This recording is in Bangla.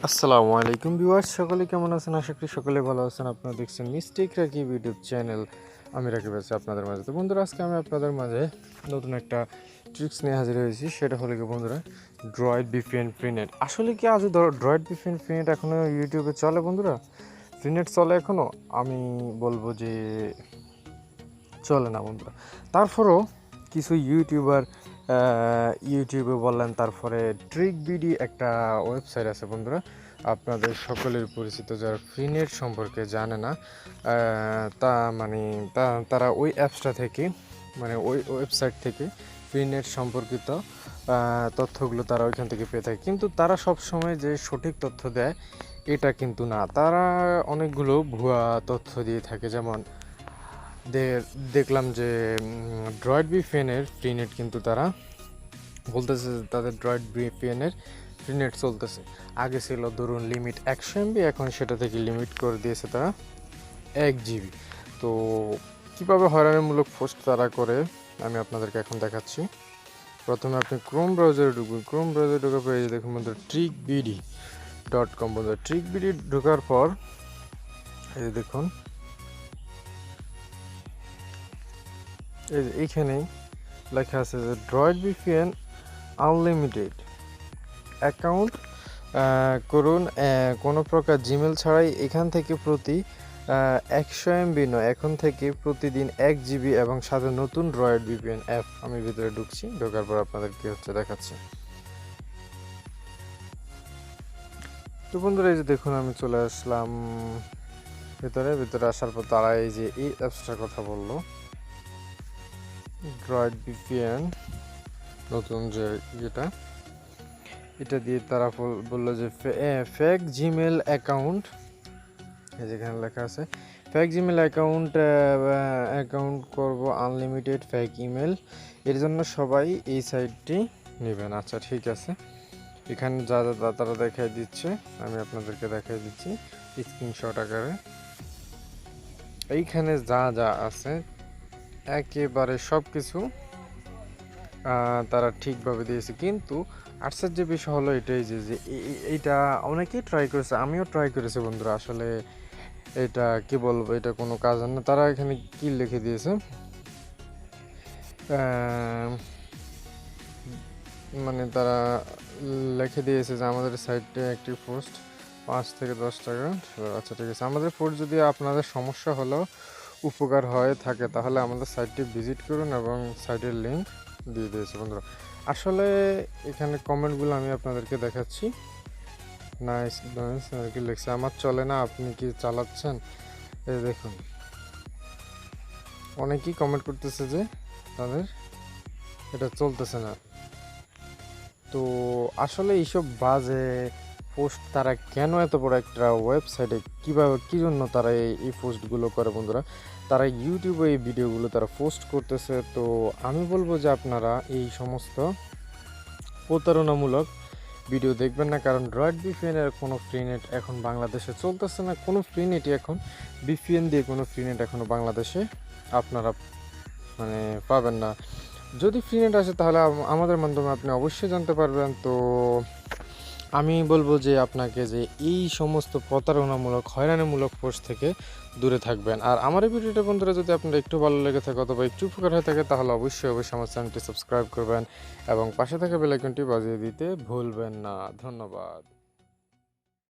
আসসালামু আলাইকুম ভিউয়ার্স, সকলে কেমন আছেন? আশা করি সকলে ভালো আছেন। আপনারা দেখছেন মিস্টেক রাকিব ইউটিউব চ্যানেল। আমি রাকিব আছি আপনাদের মাঝে। তো বন্ধুরা, আজকে আমি আপনাদের মাঝে নতুন একটা ট্রিক্স নিয়ে হাজির হয়েছি। সেটা হলো কি বন্ধুরা, ড্রয়েড ভিপিএন ফ্রিনেট। আসলে কি আজ ড্রয়েড ভিপিএন ফ্রিনেট এখনও ইউটিউবে চলে বন্ধুরা? ফ্রিনেট চলে এখনও? আমি বলবো যে চলে না বন্ধুরা। তারপরও কিছু ইউটিউবে বললেন, তারপরে ট্রিক বিডি একটা ওয়েবসাইট আছে বন্ধুরা, আপনাদের সকলের পরিচিত, যারা ফ্রিনেট সম্পর্কে জানে না তারা ওই অ্যাপসটা থেকে, মানে ওই ওয়েবসাইট থেকে ফ্রিনেট সম্পর্কিত তথ্যগুলো তারা ওইখান থেকে পেয়ে থাকে। কিন্তু তারা সব সময় যে সঠিক তথ্য দেয় এটা কিন্তু না, তারা অনেকগুলো ভুয়া তথ্য দিয়ে থাকে। যেমন দেখলাম যে ড্রয়েড ভিপিএনের ফ্রিনেট কিন্তু তারা বলতেছে তাদের ড্রয়েড ভিপিএনের ফ্রিনেট চলতেছে। আগে ছিল ধরুন লিমিট 100 MB, এখন সেটা থেকে লিমিট করে দিয়েছে তারা 1 GB। তো কীভাবে হয়রানিমূলক পোস্ট তারা করে আমি আপনাদেরকে এখন দেখাচ্ছি। প্রথমে আপনি ক্রোম ব্রাউজারে ঢুকবেন। ক্রোম ব্রাউজারে ঢোকার পর এই যে দেখুন বন্ধুরা, trickbd.com বন্ধুরা। trickbd ঢোকার পর এই যে দেখুন, এইখানেই লেখা আছে যে ড্রয়েড ভিপিএন আনলিমিটেড অ্যাকাউন্ট করুন কোনো প্রকার জিমেল ছাড়াই। এখান থেকে প্রতি 100 MB নয়, এখন থেকে প্রতিদিন 1 GB এবং সাথে নতুন ড্রয়েড ভিপিএন অ্যাপ। আমি ভিতরে ঢুকছি, ঢোকার পর আপনাদের কি হচ্ছে দেখাচ্ছি। তো বন্ধুরা, এই যে দেখুন আমি চলে আসলাম ভিতরে আসার পর তারা এই যে এই অ্যাপসটার কথা বললো, ড্রয়েড ভিপিএন নতুন যে এটা দিয়ে তারা বললো যে ফেক জিমেল অ্যাকাউন্ট, যেখানে লেখা আছে ফেক জিমেল অ্যাকাউন্ট করব আনলিমিটেড ফেক ইমেল, এর জন্য সবাই এই সাইটটি নেবেন। আচ্ছা ঠিক আছে, এখানে যা যা তারা দেখাই দিচ্ছে আমি আপনাদেরকে দেখাই দিচ্ছি স্ক্রিনশট আকারে। এইখানে যা যা আছে একেবারে সব কিছু তারা ঠিকভাবে দিয়েছে। কিন্তু আশ্চর্য বিষয় হলো এটাই যে এইটা অনেকেই ট্রাই করেছে, আমিও ট্রাই করেছি বন্ধুরা। আসলে এটা কি বলবো, এটা কোনো কাজ না। তারা এখানে কি লিখে দিয়েছে, মানে তারা লিখে দিয়েছে যে আমাদের সাইটে একটি পোস্ট 5 থেকে 10 টাকা। আচ্ছা ঠিক আছে, আমাদের পোস্ট যদি আপনাদের সমস্যা হলেও উপকার হয়ে থাকে তাহলে আমাদের সাইটটি ভিজিট করুন, এবং সাইটের লিঙ্ক দিয়ে দিয়েছে বন্ধুরা। আসলে এখানে কমেন্টগুলো আমি আপনাদেরকে দেখাচ্ছি। নাইস আর কি লিখছে, আমার চলে না, আপনি কি চালাচ্ছেন? এই দেখুন অনেকেই কমেন্ট করতেছে যে তাদের এটা চলতেছে না। তো আসলে এইসব বাজে পোস্ট তারা কেন এত বড় একটা ওয়েবসাইটে কী জন্য তারা এই পোস্টগুলো করে বন্ধুরা? তারা ইউটিউবে এই ভিডিওগুলো তারা পোস্ট করতেছে। তো আমি বলবো যে আপনারা এই সমস্ত প্রতারণামূলক ভিডিও দেখবেন না, কারণ ড্রয়েড ভিপিএনের কোনো ফ্রিনেট এখন বাংলাদেশে চলতেছে না। কোনো ফ্রিনেটই এখন ভিপিএন দিয়ে কোনো ফ্রিনেট এখনও বাংলাদেশে আপনারা পাবেন না। যদি ফ্রিনেট আসে তাহলে আমাদের মাধ্যমে আপনি অবশ্যই জানতে পারবেন। তো আমি বলবো যে আপনাকে যে এই সমস্ত প্রতারণামূলক হয়রানিমূলক পোস্ট থেকে দূরে থাকবেন। আর আমার এই ভিডিওটা বন্ধুরা যদি আপনার একটু ভালো লেগে থাকে অথবা একটু উপকার হয়ে থাকে তাহলে অবশ্যই আমার চ্যানেলটি সাবস্ক্রাইব করবেন এবং পাশে থাকা বেল আইকনটি বাজিয়ে দিতে ভুলবেন না। ধন্যবাদ।